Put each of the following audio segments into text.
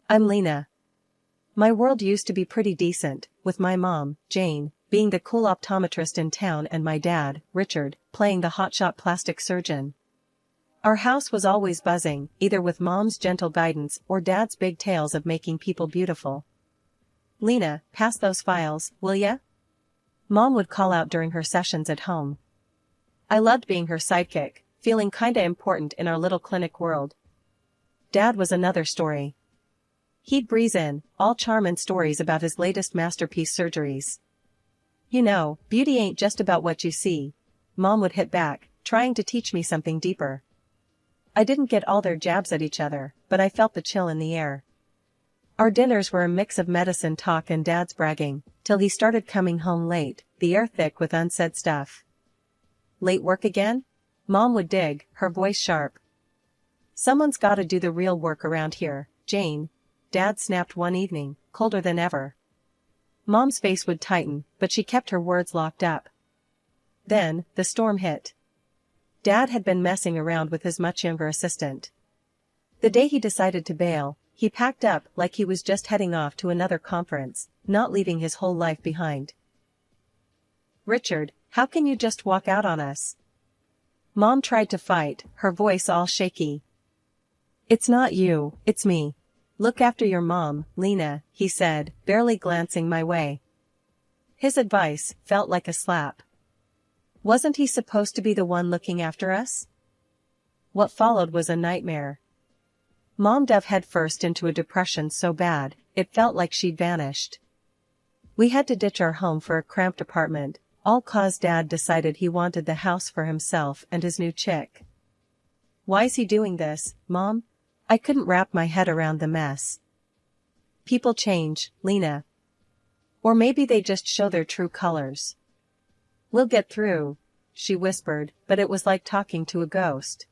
I'm Lena. My world used to be pretty decent, with my mom, Jane, being the cool optometrist in town and my dad, Richard, playing the hotshot plastic surgeon. Our house was always buzzing, either with mom's gentle guidance or dad's big tales of making people beautiful. Lena, pass those files, will ya? Mom would call out during her sessions at home. I loved being her sidekick, feeling kinda important in our little clinic world. Dad was another story. He'd breeze in, all charm and stories about his latest masterpiece surgeries. You know, beauty ain't just about what you see. Mom would hit back, trying to teach me something deeper. I didn't get all their jabs at each other, but I felt the chill in the air. Our dinners were a mix of medicine talk and Dad's bragging, till he started coming home late, the air thick with unsaid stuff. Late work again? Mom would dig, her voice sharp. Someone's gotta do the real work around here, Jane. Dad snapped one evening, colder than ever. Mom's face would tighten, but she kept her words locked up. Then, the storm hit. Dad had been messing around with his much younger assistant. The day he decided to bail, he packed up like he was just heading off to another conference, not leaving his whole life behind. Richard, how can you just walk out on us? Mom tried to fight, her voice all shaky. It's not you, it's me. Look after your mom, Lena, he said, barely glancing my way. His advice felt like a slap. Wasn't he supposed to be the one looking after us? What followed was a nightmare. Mom dove headfirst into a depression so bad, it felt like she'd vanished. We had to ditch our home for a cramped apartment, all 'cause Dad decided he wanted the house for himself and his new chick. Why's he doing this, Mom? I couldn't wrap my head around the mess. People change, Lena. Or maybe they just show their true colors. We'll get through, she whispered, but it was like talking to a ghost.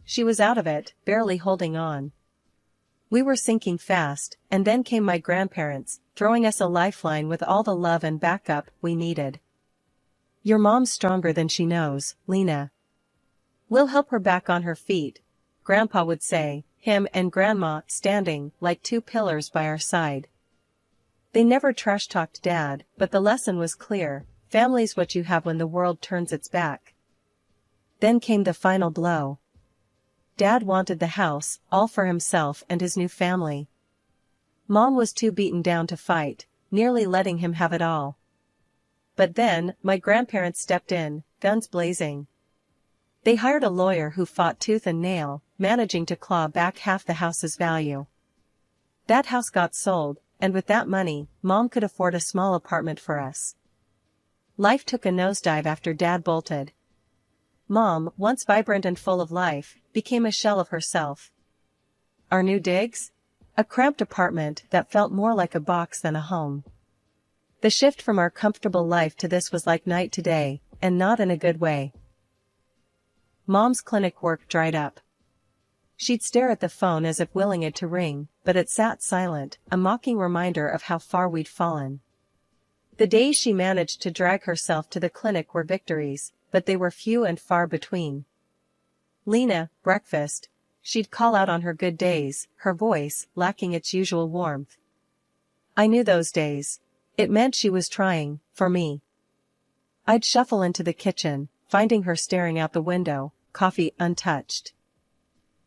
She was out of it, barely holding on. We were sinking fast, and then came my grandparents, throwing us a lifeline with all the love and backup we needed. Your mom's stronger than she knows, Lena. We'll help her back on her feet, Grandpa would say, him and Grandma standing like two pillars by our side. They never trash-talked Dad, but the lesson was clear, family's what you have when the world turns its back. Then came the final blow. Dad wanted the house, all for himself and his new family. Mom was too beaten down to fight, nearly letting him have it all. But then, my grandparents stepped in, guns blazing. They hired a lawyer who fought tooth and nail, managing to claw back half the house's value. That house got sold, and with that money, Mom could afford a small apartment for us. Life took a nosedive after Dad bolted. Mom, once vibrant and full of life, became a shell of herself. Our new digs? A cramped apartment that felt more like a box than a home. The shift from our comfortable life to this was like night to day, and not in a good way. Mom's clinic work dried up. She'd stare at the phone as if willing it to ring, but it sat silent, a mocking reminder of how far we'd fallen. The days she managed to drag herself to the clinic were victories, but they were few and far between. Lena, breakfast. She'd call out on her good days, her voice lacking its usual warmth. I knew those days. It meant she was trying, for me. I'd shuffle into the kitchen, finding her staring out the window, coffee untouched.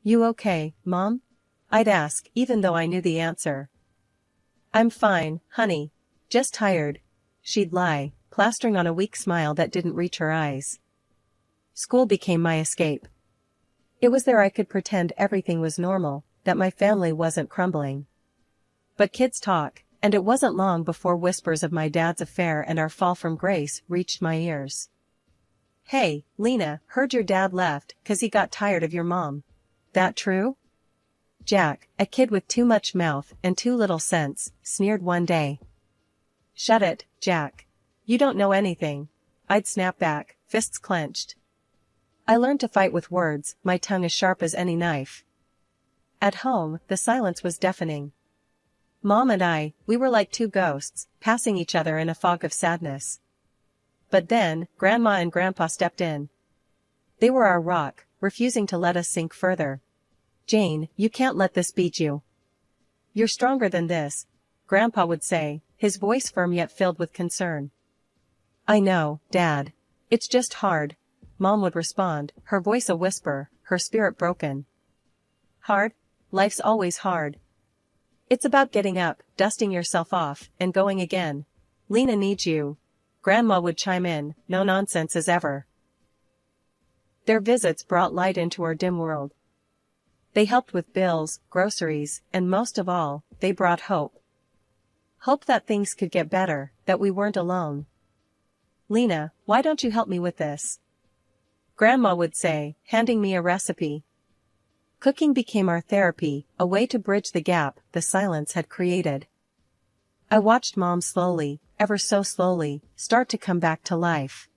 You okay, Mom? I'd ask, even though I knew the answer. I'm fine, honey. Just tired. She'd lie, plastering on a weak smile that didn't reach her eyes. School became my escape. It was there I could pretend everything was normal, that my family wasn't crumbling. But kids talk, and it wasn't long before whispers of my dad's affair and our fall from grace reached my ears. Hey, Lena, heard your dad left 'cause he got tired of your mom. That true? Jack, a kid with too much mouth and too little sense, sneered one day. Shut it, Jack. You don't know anything. I'd snap back, fists clenched. I learned to fight with words, my tongue as sharp as any knife. At home, the silence was deafening. Mom and we were like two ghosts, passing each other in a fog of sadness. But then, Grandma and Grandpa stepped in. They were our rock, refusing to let us sink further. Jane, you can't let this beat you. You're stronger than this, Grandpa would say, his voice firm yet filled with concern. I know, Dad. It's just hard, Mom would respond, her voice a whisper, her spirit broken. Hard? Life's always hard. It's about getting up, dusting yourself off, and going again. Lena needs you. Grandma would chime in, no nonsense as ever. Their visits brought light into our dim world. They helped with bills, groceries, and most of all, they brought hope. Hope that things could get better, that we weren't alone. Lena, why don't you help me with this? Grandma would say, handing me a recipe. Cooking became our therapy, a way to bridge the gap the silence had created. I watched Mom slowly, ever so slowly, start to come back to life.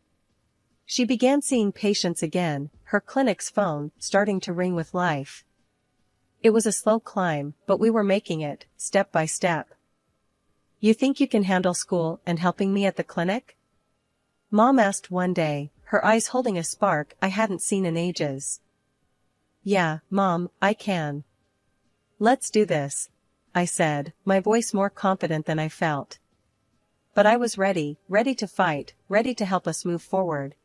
She began seeing patients again, her clinic's phone starting to ring with life. It was a slow climb, but we were making it, step by step. You think you can handle school and helping me at the clinic? Mom asked one day, her eyes holding a spark I hadn't seen in ages. Yeah, Mom, I can. Let's do this, I said, my voice more confident than I felt. But I was ready to fight, ready to help us move forward.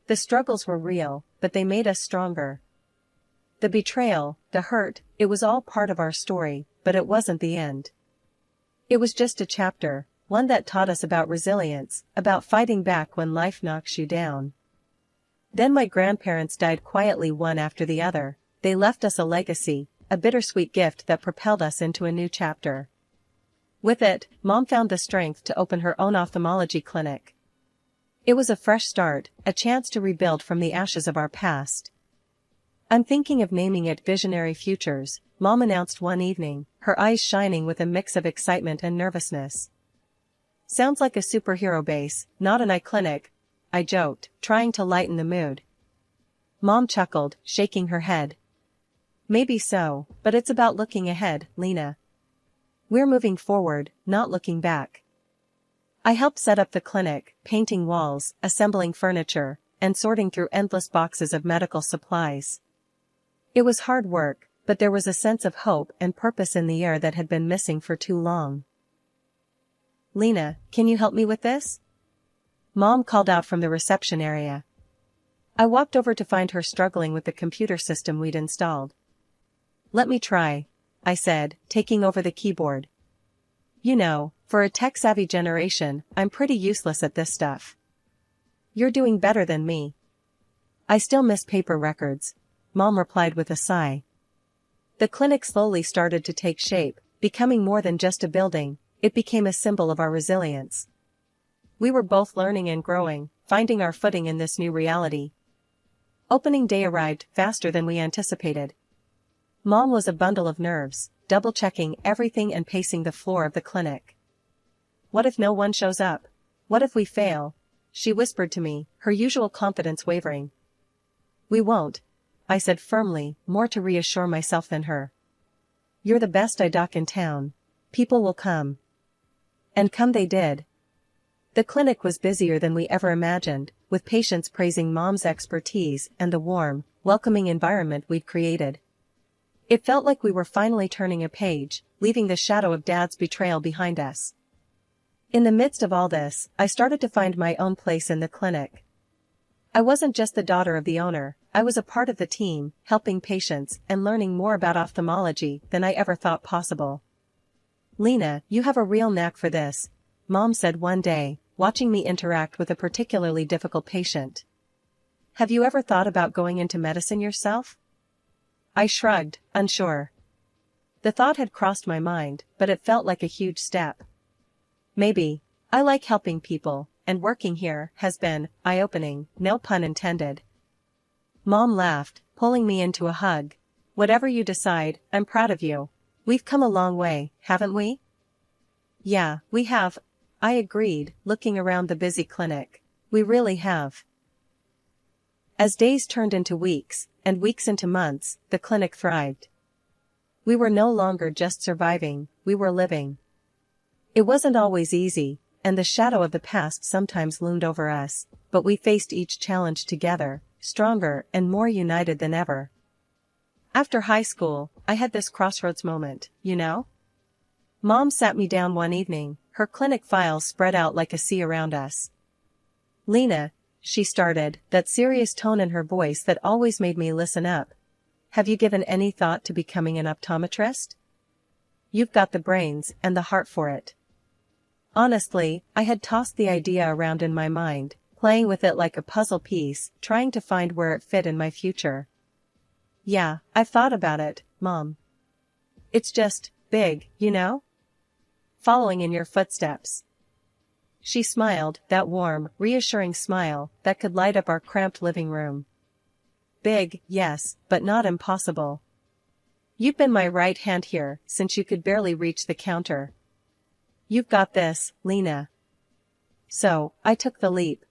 The struggles were real, but they made us stronger. The betrayal, the hurt, it was all part of our story, but it wasn't the end. It was just a chapter, one that taught us about resilience, about fighting back when life knocks you down. Then my grandparents died quietly one after the other. They left us a legacy, a bittersweet gift that propelled us into a new chapter. With it, Mom found the strength to open her own ophthalmology clinic. It was a fresh start, a chance to rebuild from the ashes of our past. I'm thinking of naming it Visionary Futures, Mom announced one evening, her eyes shining with a mix of excitement and nervousness. Sounds like a superhero base, not an eye clinic, I joked, trying to lighten the mood. Mom chuckled, shaking her head. Maybe so, but it's about looking ahead, Lena. We're moving forward, not looking back. I helped set up the clinic, painting walls, assembling furniture, and sorting through endless boxes of medical supplies. It was hard work, but there was a sense of hope and purpose in the air that had been missing for too long. Lena, can you help me with this? Mom called out from the reception area. I walked over to find her struggling with the computer system we'd installed. Let me try, I said, taking over the keyboard. You know, for a tech-savvy generation, I'm pretty useless at this stuff. You're doing better than me. I still miss paper records, Mom replied with a sigh. The clinic slowly started to take shape, becoming more than just a building, it became a symbol of our resilience. We were both learning and growing, finding our footing in this new reality. Opening day arrived faster than we anticipated. Mom was a bundle of nerves, double-checking everything and pacing the floor of the clinic. What if no one shows up? What if we fail? She whispered to me, her usual confidence wavering. We won't, I said firmly, more to reassure myself than her. You're the best eye doc in town. People will come. And come they did. The clinic was busier than we ever imagined, with patients praising Mom's expertise and the warm, welcoming environment we'd created. It felt like we were finally turning a page, leaving the shadow of Dad's betrayal behind us. In the midst of all this, I started to find my own place in the clinic. I wasn't just the daughter of the owner, I was a part of the team, helping patients and learning more about ophthalmology than I ever thought possible. Lena, you have a real knack for this, Mom said one day, watching me interact with a particularly difficult patient. Have you ever thought about going into medicine yourself? I shrugged, unsure. The thought had crossed my mind, but it felt like a huge step. Maybe. I like helping people, and working here has been eye-opening, no pun intended. Mom laughed, pulling me into a hug. Whatever you decide, I'm proud of you. We've come a long way, haven't we? Yeah, we have, I agreed, looking around the busy clinic. We really have. As days turned into weeks, and weeks into months, the clinic thrived. We were no longer just surviving, we were living. It wasn't always easy, and the shadow of the past sometimes loomed over us, but we faced each challenge together, stronger and more united than ever. After high school, I had this crossroads moment, you know? Mom sat me down one evening, her clinic files spread out like a sea around us. "Lena," she started, that serious tone in her voice that always made me listen up. "Have you given any thought to becoming an optometrist? You've got the brains and the heart for it." Honestly, I had tossed the idea around in my mind, playing with it like a puzzle piece, trying to find where it fit in my future. "Yeah, I've thought about it, Mom. It's just big, you know? Following in your footsteps." She smiled, that warm, reassuring smile that could light up our cramped living room. "Big, yes, but not impossible. You've been my right hand here since you could barely reach the counter. You've got this, Lena." So, I took the leap.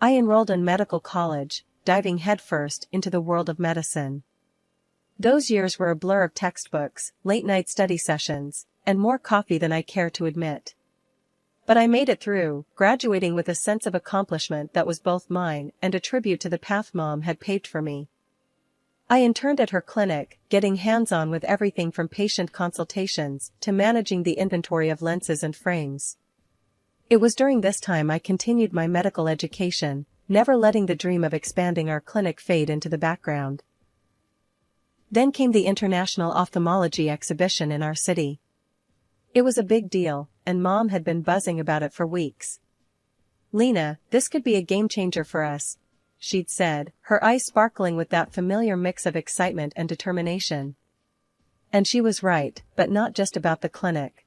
I enrolled in medical college, diving headfirst into the world of medicine. Those years were a blur of textbooks, late-night study sessions, and more coffee than I care to admit. But I made it through, graduating with a sense of accomplishment that was both mine and a tribute to the path Mom had paved for me. I interned at her clinic, getting hands-on with everything from patient consultations to managing the inventory of lenses and frames. It was during this time I continued my medical education, never letting the dream of expanding our clinic fade into the background. Then came the International Ophthalmology Exhibition in our city. It was a big deal, and Mom had been buzzing about it for weeks. "Lena, this could be a game-changer for us," she'd said, her eyes sparkling with that familiar mix of excitement and determination. And she was right, but not just about the clinic.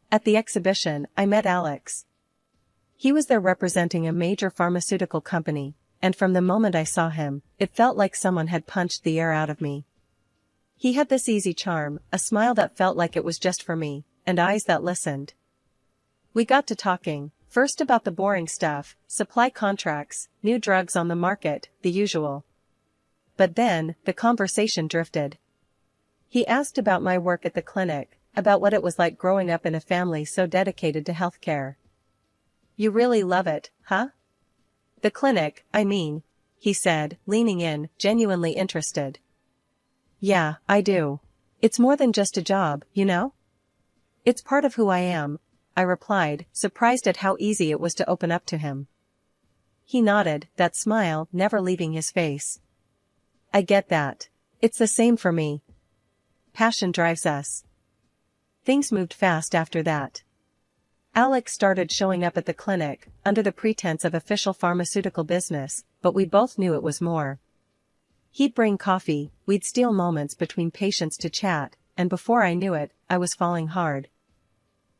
At the exhibition, I met Alex. He was there representing a major pharmaceutical company, and from the moment I saw him, it felt like someone had punched the air out of me. He had this easy charm, a smile that felt like it was just for me, and eyes that listened. We got to talking, first about the boring stuff, supply contracts, new drugs on the market, the usual. But then, the conversation drifted. He asked about my work at the clinic, about what it was like growing up in a family so dedicated to healthcare. "You really love it, huh? The clinic, I mean," he said, leaning in, genuinely interested. "Yeah, I do. It's more than just a job, you know? It's part of who I am," I replied, surprised at how easy it was to open up to him. He nodded, that smile never leaving his face. "I get that. It's the same for me. Passion drives us." Things moved fast after that. Alex started showing up at the clinic, under the pretense of official pharmaceutical business, but we both knew it was more. He'd bring coffee, we'd steal moments between patients to chat, and before I knew it, I was falling hard.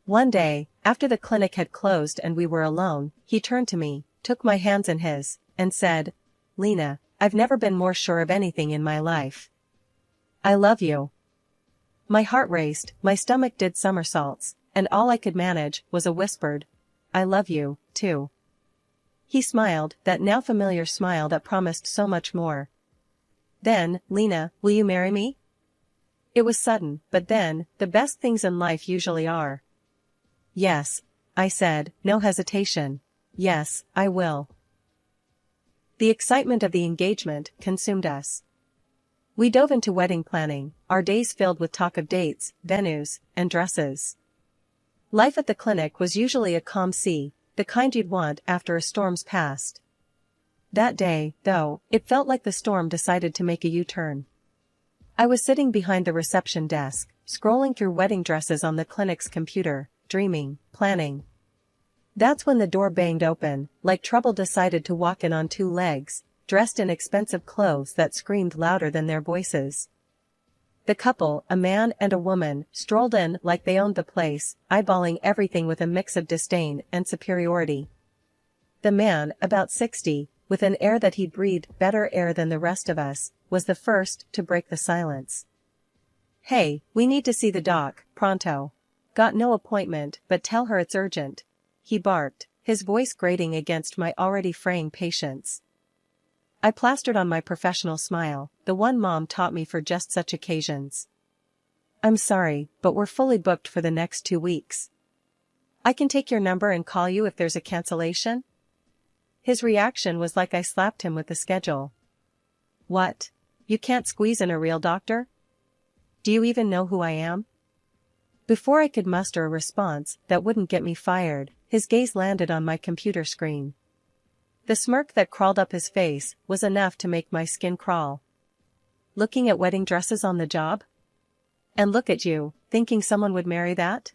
One day, after the clinic had closed and we were alone, he turned to me, took my hands in his, and said, "Lena, I've never been more sure of anything in my life. I love you." My heart raced, my stomach did somersaults, and all I could manage was a whispered, "I love you, too." He smiled, that now familiar smile that promised so much more. Then, "Lena, will you marry me?" It was sudden, but then, the best things in life usually are. "Yes," I said, no hesitation. "Yes, I will." The excitement of the engagement consumed us. We dove into wedding planning, our days filled with talk of dates, venues, and dresses. Life at the clinic was usually a calm sea, the kind you'd want after a storm's passed. That day, though, it felt like the storm decided to make a U-turn. I was sitting behind the reception desk, scrolling through wedding dresses on the clinic's computer, dreaming, planning. That's when the door banged open, like trouble decided to walk in on two legs, dressed in expensive clothes that screamed louder than their voices. The couple, a man and a woman, strolled in like they owned the place, eyeballing everything with a mix of disdain and superiority. The man, about 60, with an air that he breathed better air than the rest of us, was the first to break the silence. "Hey, we need to see the doc, pronto. Got no appointment, but tell her it's urgent," he barked, his voice grating against my already fraying patience. I plastered on my professional smile, the one Mom taught me for just such occasions. "I'm sorry, but we're fully booked for the next 2 weeks. I can take your number and call you if there's a cancellation?" His reaction was like I slapped him with the schedule. "What? You can't squeeze in a real doctor? Do you even know who I am?" Before I could muster a response that wouldn't get me fired, his gaze landed on my computer screen. The smirk that crawled up his face was enough to make my skin crawl. Looking at wedding dresses on the job? And look at you, thinking someone would marry that?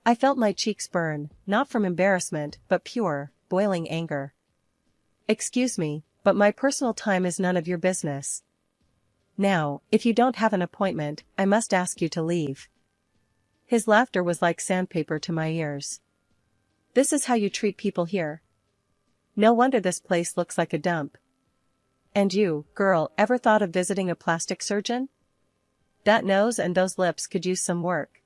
I felt my cheeks burn, not from embarrassment, but pure, boiling anger. Excuse me, but my personal time is none of your business. Now, if you don't have an appointment, I must ask you to leave. His laughter was like sandpaper to my ears. This is how you treat people here? No wonder this place looks like a dump. And you, girl, ever thought of visiting a plastic surgeon? That nose and those lips could use some work.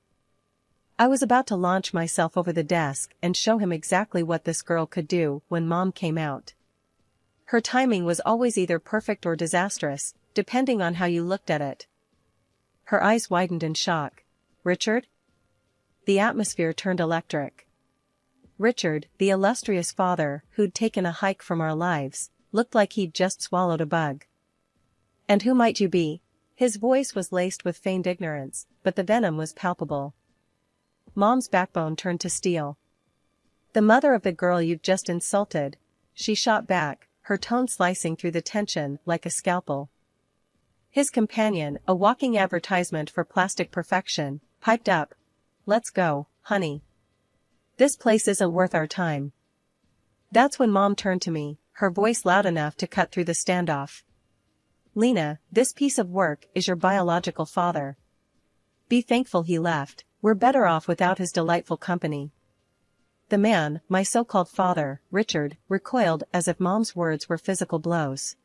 I was about to launch myself over the desk and show him exactly what this girl could do when Mom came out. Her timing was always either perfect or disastrous, depending on how you looked at it. Her eyes widened in shock. Richard? The atmosphere turned electric. Richard, the illustrious father, who'd taken a hike from our lives, looked like he'd just swallowed a bug. And who might you be? His voice was laced with feigned ignorance, but the venom was palpable. Mom's backbone turned to steel. The mother of the girl you'd just insulted, she shot back, her tone slicing through the tension like a scalpel. His companion, a walking advertisement for plastic perfection, piped up. Let's go, honey. This place isn't worth our time. That's when Mom turned to me, her voice loud enough to cut through the standoff. Lena, this piece of work is your biological father. Be thankful he left, we're better off without his delightful company. The man, my so-called father, Richard, recoiled as if Mom's words were physical blows.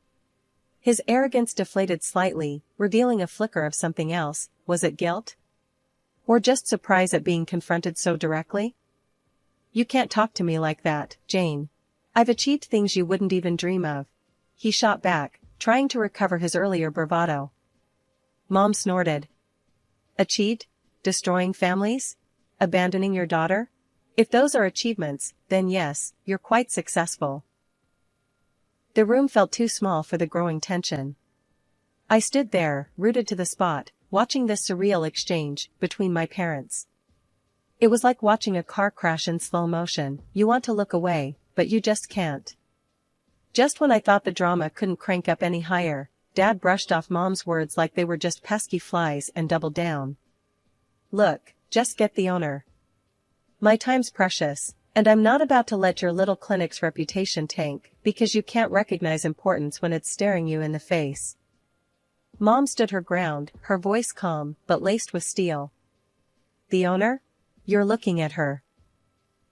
His arrogance deflated slightly, revealing a flicker of something else. Was it guilt? Or just surprise at being confronted so directly? You can't talk to me like that, Jane. I've achieved things you wouldn't even dream of. He shot back, trying to recover his earlier bravado. Mom snorted. Achieved? Destroying families? Abandoning your daughter? If those are achievements, then yes, you're quite successful. The room felt too small for the growing tension. I stood there, rooted to the spot, watching this surreal exchange between my parents. It was like watching a car crash in slow motion. You want to look away, but you just can't. Just when I thought the drama couldn't crank up any higher, Dad brushed off Mom's words like they were just pesky flies and doubled down. Look, just get the owner. My time's precious, and I'm not about to let your little clinic's reputation tank because you can't recognize importance when it's staring you in the face. Mom stood her ground, her voice calm but laced with steel. The owner? You're looking at her.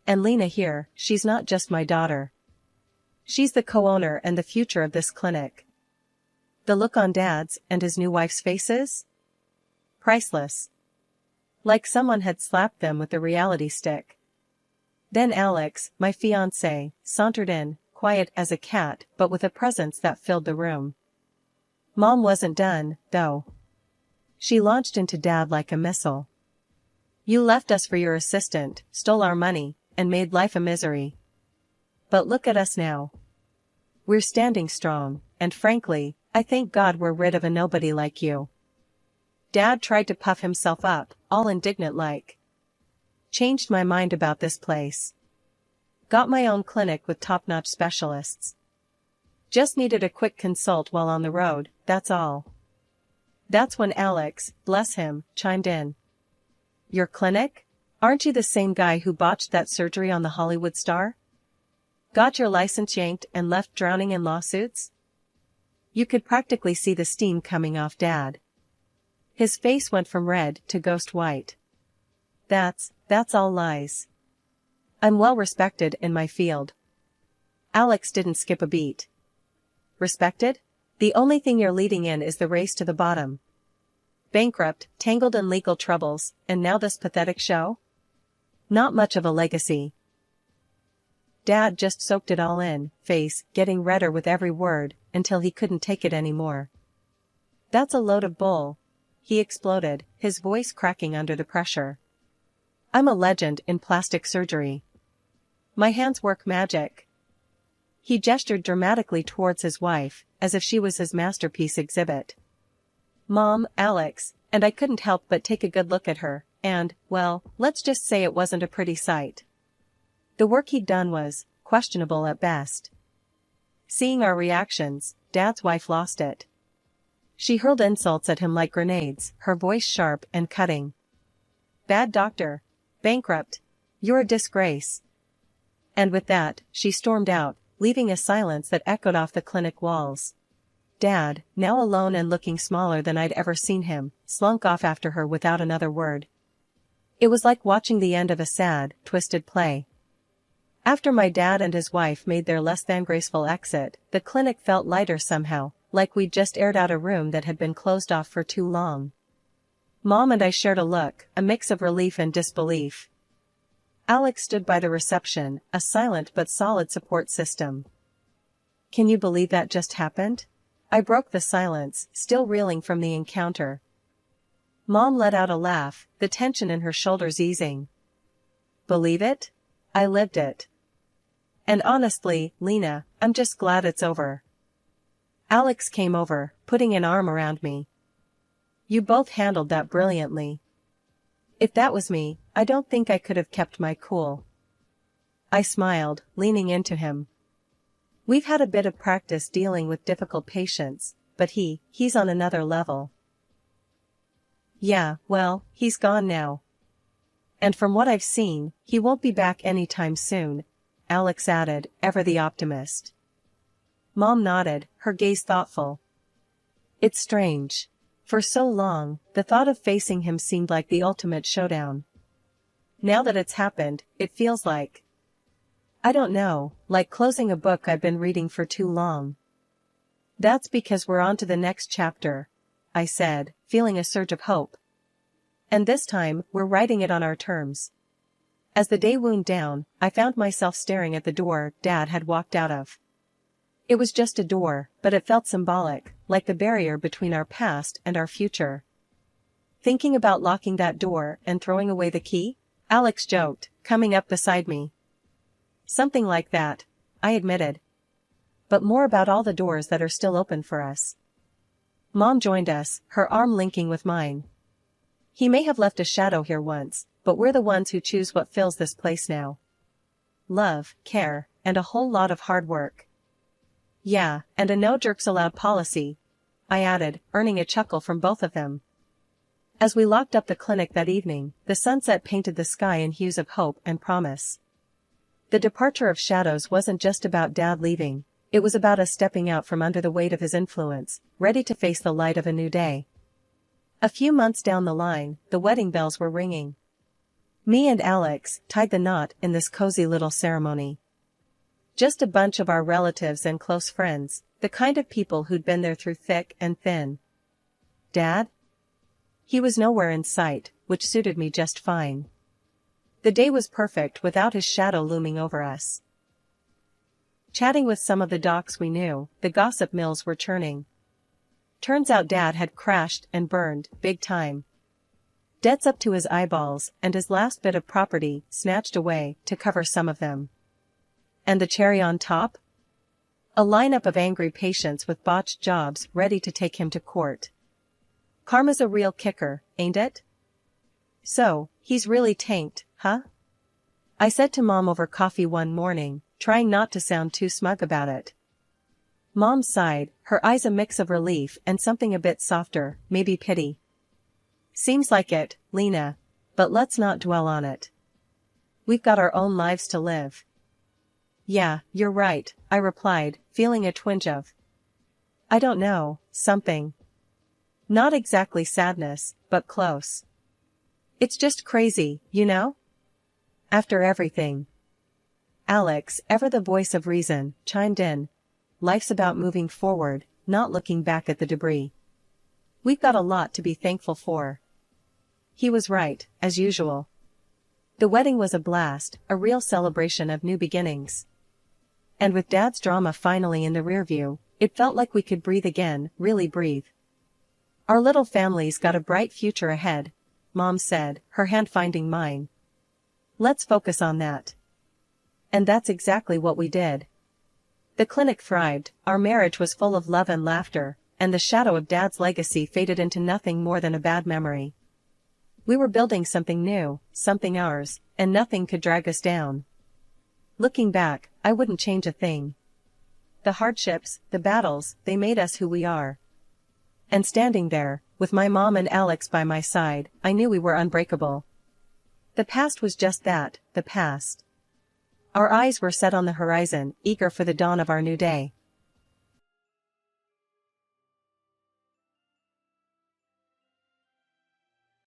And Lena here, she's not just my daughter. She's the co-owner and the future of this clinic. The look on Dad's and his new wife's faces? Priceless. Like someone had slapped them with a reality stick. Then Alex, my fiancé, sauntered in, quiet as a cat but with a presence that filled the room. Mom wasn't done, though. She launched into Dad like a missile. You left us for your assistant, stole our money, and made life a misery. But look at us now. We're standing strong, and frankly, I thank God we're rid of a nobody like you. Dad tried to puff himself up, all indignant like. Changed my mind about this place. Got my own clinic with top-notch specialists. Just needed a quick consult while on the road, that's all. That's when Alex, bless him, chimed in. Your clinic? Aren't you the same guy who botched that surgery on the Hollywood star? Got your license yanked and left drowning in lawsuits? You could practically see the steam coming off Dad. His face went from red to ghost white. That's all lies. I'm well respected in my field. Alex didn't skip a beat. Respected? The only thing you're leading in is the race to the bottom. Bankrupt, tangled in legal troubles, and now this pathetic show? Not much of a legacy. Dad just soaked it all in, face getting redder with every word, until he couldn't take it anymore. That's a load of bull. He exploded, his voice cracking under the pressure. I'm a legend in plastic surgery. My hands work magic. He gestured dramatically towards his wife, as if she was his masterpiece exhibit. Mom, Alex, and I couldn't help but take a good look at her, and, well, let's just say it wasn't a pretty sight. The work he'd done was questionable at best. Seeing our reactions, Dad's wife lost it. She hurled insults at him like grenades, her voice sharp and cutting. "Bad doctor. Bankrupt. You're a disgrace." And with that, she stormed out, leaving a silence that echoed off the clinic walls. Dad, now alone and looking smaller than I'd ever seen him, slunk off after her without another word. It was like watching the end of a sad, twisted play. After my dad and his wife made their less than graceful exit, the clinic felt lighter somehow, like we'd just aired out a room that had been closed off for too long. Mom and I shared a look, a mix of relief and disbelief. Alex stood by the reception, a silent but solid support system. "Can you believe that just happened?" I broke the silence, still reeling from the encounter. Mom let out a laugh, the tension in her shoulders easing. "Believe it? I lived it. And honestly, Lena, I'm just glad it's over." Alex came over, putting an arm around me. "You both handled that brilliantly. If that was me, I don't think I could have kept my cool." I smiled, leaning into him. "We've had a bit of practice dealing with difficult patients, but he's on another level." "Yeah, well, he's gone now. And from what I've seen, he won't be back anytime soon," Alex added, ever the optimist. Mom nodded, her gaze thoughtful. "It's strange. For so long, the thought of facing him seemed like the ultimate showdown. Now that it's happened, it feels like, I don't know, like closing a book I've been reading for too long." "That's because we're on to the next chapter," I said, feeling a surge of hope. "And this time, we're writing it on our terms." As the day wound down, I found myself staring at the door Dad had walked out of. It was just a door, but it felt symbolic, like the barrier between our past and our future. "Thinking about locking that door and throwing away the key?" Alex joked, coming up beside me. "Something like that," I admitted. "But more about all the doors that are still open for us." Mom joined us, her arm linking with mine. "He may have left a shadow here once, but we're the ones who choose what fills this place now. Love, care, and a whole lot of hard work." "Yeah, and a no jerks allowed policy," I added, earning a chuckle from both of them. As we locked up the clinic that evening, the sunset painted the sky in hues of hope and promise. The departure of shadows wasn't just about Dad leaving, it was about us stepping out from under the weight of his influence, ready to face the light of a new day. A few months down the line, the wedding bells were ringing. Me and Alex tied the knot in this cozy little ceremony. Just a bunch of our relatives and close friends, the kind of people who'd been there through thick and thin. Dad? He was nowhere in sight, which suited me just fine. The day was perfect without his shadow looming over us. Chatting with some of the docs we knew, the gossip mills were churning. Turns out Dad had crashed and burned, big time. Debts up to his eyeballs, and his last bit of property snatched away to cover some of them. And the cherry on top? A lineup of angry patients with botched jobs ready to take him to court. Karma's a real kicker, ain't it? "So, he's really tanked, huh?" I said to Mom over coffee one morning, trying not to sound too smug about it. Mom sighed, her eyes a mix of relief and something a bit softer, maybe pity. "Seems like it, Lena, but let's not dwell on it. We've got our own lives to live." "Yeah, you're right," I replied, feeling a twinge of, I don't know, something. Not exactly sadness, but close. "It's just crazy, you know? After everything." Alex, ever the voice of reason, chimed in. "Life's about moving forward, not looking back at the debris. We've got a lot to be thankful for." He was right, as usual. The wedding was a blast, a real celebration of new beginnings. And with Dad's drama finally in the rearview, it felt like we could breathe again, really breathe. "Our little family's got a bright future ahead," Mom said, her hand finding mine. "Let's focus on that." And that's exactly what we did. The clinic thrived, our marriage was full of love and laughter, and the shadow of Dad's legacy faded into nothing more than a bad memory. We were building something new, something ours, and nothing could drag us down. Looking back, I wouldn't change a thing. The hardships, the battles, they made us who we are. And standing there, with my mom and Alex by my side, I knew we were unbreakable. The past was just that, the past. Our eyes were set on the horizon, eager for the dawn of our new day.